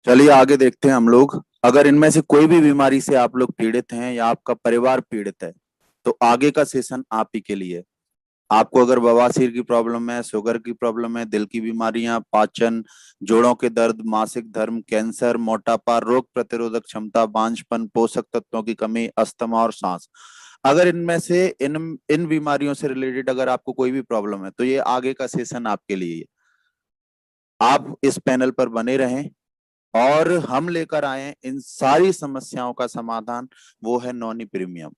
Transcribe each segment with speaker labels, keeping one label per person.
Speaker 1: चलिए आगे देखते हैं हम लोग। अगर इनमें से कोई भी बीमारी से आप लोग पीड़ित हैं या आपका परिवार पीड़ित है तो आगे का सेशन आप ही के लिए है। आपको अगर बवासीर की प्रॉब्लम है, शुगर की प्रॉब्लम है, दिल की बीमारियां, पाचन, जोड़ों के दर्द, मासिक धर्म, कैंसर, मोटापा, रोग प्रतिरोधक क्षमता, बांझपन, पोषक तत्वों की कमी, अस्थमा और सांस, अगर इनमें से इन इन बीमारियों से रिलेटेड अगर आपको कोई भी प्रॉब्लम है तो ये आगे का सेशन आपके लिए है। आप इस पैनल पर बने रहें और हम लेकर आए इन सारी समस्याओं का समाधान। वो है Noni premium.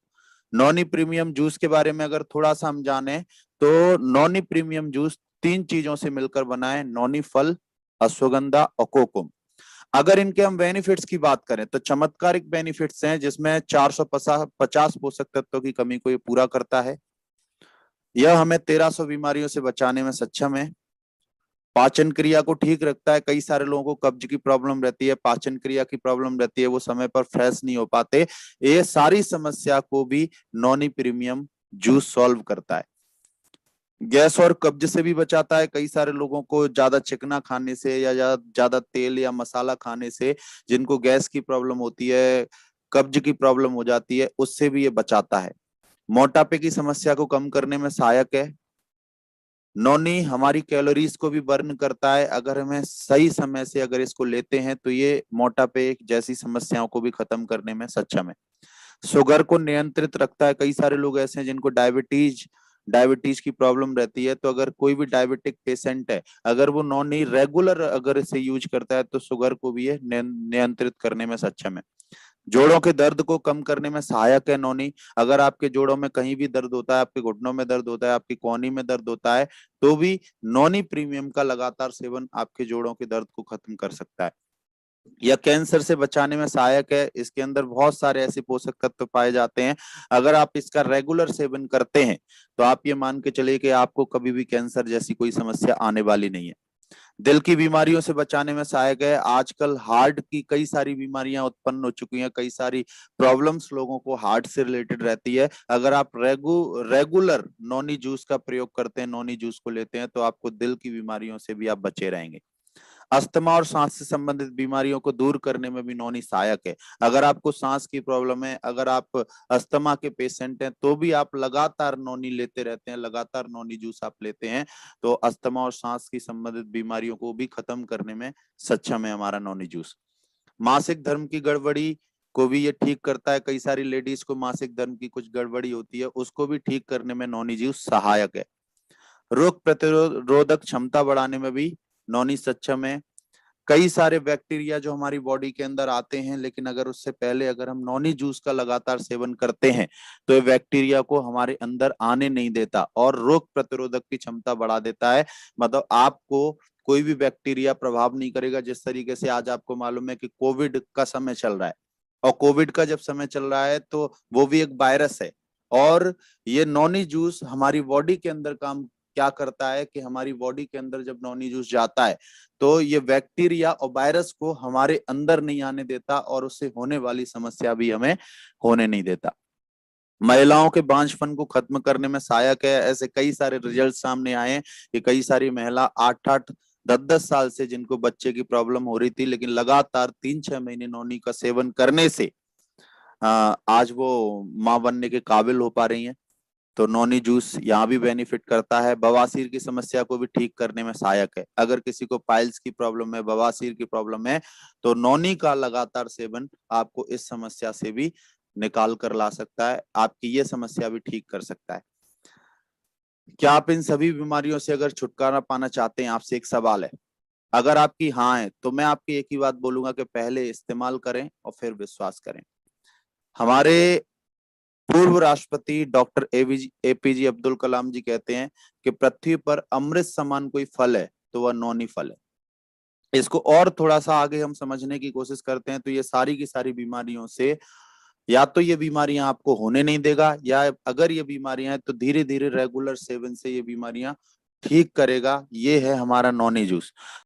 Speaker 1: Noni premium juice के बारे में अगर थोड़ा सा हम जाने तो नॉनी प्रीमियम जूस तीन चीजों से मिलकर बना है: नॉनी फल, अश्वगंधा और कोकुम। अगर इनके हम बेनिफिट्स की बात करें तो चमत्कारिक बेनिफिट्स हैं, जिसमें 450 पोषक तत्वों की कमी को ये पूरा करता है। यह हमें 1300 बीमारियों से बचाने में सक्षम है। पाचन क्रिया को ठीक रखता है। कई सारे लोगों को कब्ज की प्रॉब्लम रहती है, पाचन क्रिया की प्रॉब्लम रहती है, वो समय पर फ्रेश नहीं हो पाते। ये सारी समस्या को भी नॉनी प्रीमियम जूस सॉल्व करता है। गैस और कब्ज से भी बचाता है। कई सारे लोगों को ज्यादा चिकना खाने से या ज्यादा तेल या मसाला खाने से जिनको गैस की प्रॉब्लम होती है, कब्ज की प्रॉब्लम हो जाती है, उससे भी ये बचाता है। मोटापे की समस्या को कम करने में सहायक है। नॉनी हमारी कैलोरीज को भी बर्न करता है। अगर हमें सही समय से अगर इसको लेते हैं तो ये मोटापे जैसी समस्याओं को भी खत्म करने में सक्षम है। शुगर को नियंत्रित रखता है। कई सारे लोग ऐसे हैं जिनको डायबिटीज डायबिटीज की प्रॉब्लम रहती है, तो अगर कोई भी डायबिटिक पेशेंट है, अगर वो नॉनी रेगुलर अगर इसे यूज करता है तो शुगर को भी ये नियंत्रित करने में सक्षम है। जोड़ों के दर्द को कम करने में सहायक है नौनी। अगर आपके जोड़ों में कहीं भी दर्द होता है, आपके घुटनों में दर्द होता है, आपकी कोहनी में दर्द होता है, तो भी नौनी प्रीमियम का लगातार सेवन आपके जोड़ों के दर्द को खत्म कर सकता है। यह कैंसर से बचाने में सहायक है। इसके अंदर बहुत सारे ऐसे पोषक तत्व पाए जाते हैं, अगर आप इसका रेगुलर सेवन करते हैं तो आप ये मान के चलिए कि आपको कभी भी कैंसर जैसी कोई समस्या आने वाली नहीं है। दिल की बीमारियों से बचाने में सहायक है। आजकल हार्ट की कई सारी बीमारियां उत्पन्न हो चुकी हैं, कई सारी प्रॉब्लम्स लोगों को हार्ट से रिलेटेड रहती है। अगर आप रेगुलर नॉनी जूस का प्रयोग करते हैं, नॉनी जूस को लेते हैं, तो आपको दिल की बीमारियों से भी आप बचे रहेंगे। अस्थमा और सांस से संबंधित बीमारियों को दूर करने में भी नौनी सहायक है। अगर आपको सांस की प्रॉब्लम है, अगर आप अस्थमा के पेशेंट हैं, तो भी आप लगातार नौनी लेते रहते हैं, लगातार नौनी जूस आप लेते हैं, तो अस्थमा और सांस की संबंधित बीमारियों को भी खत्म करने में सक्षम है हमारा नौनी जूस। मासिक धर्म की गड़बड़ी को भी ये ठीक करता है। कई सारी लेडीज को मासिक धर्म की कुछ गड़बड़ी होती है, उसको भी ठीक करने में नौनी जूस सहायक है। रोग प्रतिरोधक क्षमता बढ़ाने में भी नौनी सक्षम है। कई सारे बैक्टीरिया जो हमारी बॉडी के अंदर आते हैं, लेकिन अगर उससे पहले अगर हम नॉनी जूस का लगातार सेवन करते हैं तो ये बैक्टीरिया को हमारे अंदर आने नहीं देता और रोग प्रतिरोधक की क्षमता बढ़ा देता है। मतलब आपको कोई भी बैक्टीरिया प्रभाव नहीं करेगा। जिस तरीके से आज आपको मालूम है कि कोविड का समय चल रहा है, और कोविड का जब समय चल रहा है तो वो भी एक वायरस है। और ये नॉनी जूस हमारी बॉडी के अंदर काम क्या करता है कि हमारी बॉडी के अंदर जब नॉनी जूस जाता है तो ये बैक्टीरिया और वायरस को हमारे अंदर नहीं आने देता और उससे होने वाली समस्या भी हमें होने नहीं देता। महिलाओं के बांझपन को खत्म करने में सहायक है। ऐसे कई सारे रिजल्ट सामने आए हैं कि कई सारी महिला 8-8 10-10 साल से जिनको बच्चे की प्रॉब्लम हो रही थी, लेकिन लगातार 3-6 महीने नौनी का सेवन करने से आज वो माँ बनने के काबिल हो पा रही हैं। तो नॉनी जूस यहाँ भी बेनिफिट करता है। बवासीर की समस्या को भी ठीक करने में सहायक है। अगर किसी को पाइल्स की प्रॉब्लम है, बवासीर की प्रॉब्लम है, तो नॉनी का लगातार सेवन आपको इस समस्या से भी निकाल कर ला सकता है, आपकी ये समस्या भी ठीक कर सकता है। क्या आप इन सभी बीमारियों से अगर छुटकारा पाना चाहते हैं? आपसे एक सवाल है। अगर आपकी हाँ है तो मैं आपकी एक ही बात बोलूंगा कि पहले इस्तेमाल करें और फिर विश्वास करें। हमारे पूर्व राष्ट्रपति डॉक्टर एपीजे अब्दुल कलाम जी कहते हैं कि पृथ्वी पर अमृत समान कोई फल है तो वह नौनी फल है। इसको और थोड़ा सा आगे हम समझने की कोशिश करते हैं तो ये सारी की सारी बीमारियों से, या तो ये बीमारियां आपको होने नहीं देगा, या अगर ये बीमारियां हैं तो धीरे धीरे रेगुलर सेवन से ये बीमारियां ठीक करेगा। ये है हमारा नॉनी जूस।